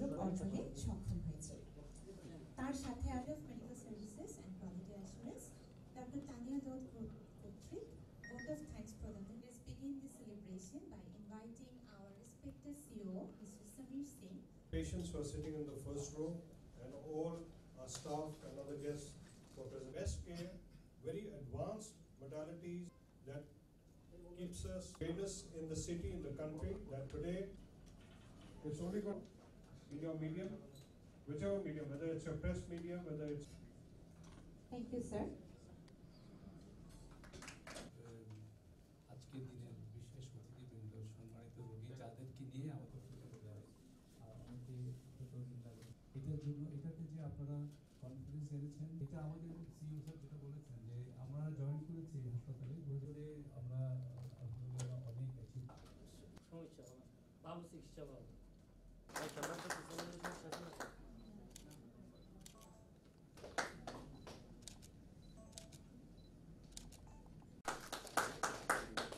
পদক অর্জনে সক্ষম হয়েছে। তার সাথে head of medical services and quality assurance doctor Tania Daud কর্তৃক vote of thanks প্রদান। Let's begin the celebration by inviting our respected CEO, Mr. Samir Singh. Patients who are sitting in the first row and all our staff and other guests for present. Best care, very advanced modalities that keeps us famous in the city, in the country, that today it's only got in your medium, whichever medium, whether it's your press medium, whether it's... Thank you, sir. আজকের দিনের বিশেষ অতিথিবৃন্দ, সম্মানিত রোগী যাদেরকে নিয়ে আমাদের এটার জন্য এটাতে যে আপনারা কনফিডেন্স এনেছেন, এটা আমাদের সিইও স্যার যেটা বলেছেন যে আমরা জয়েন করেছি হাসপাতালে, আমরা অনেক সমস্যা হবে, ভালো চিকিৎসা পাবো।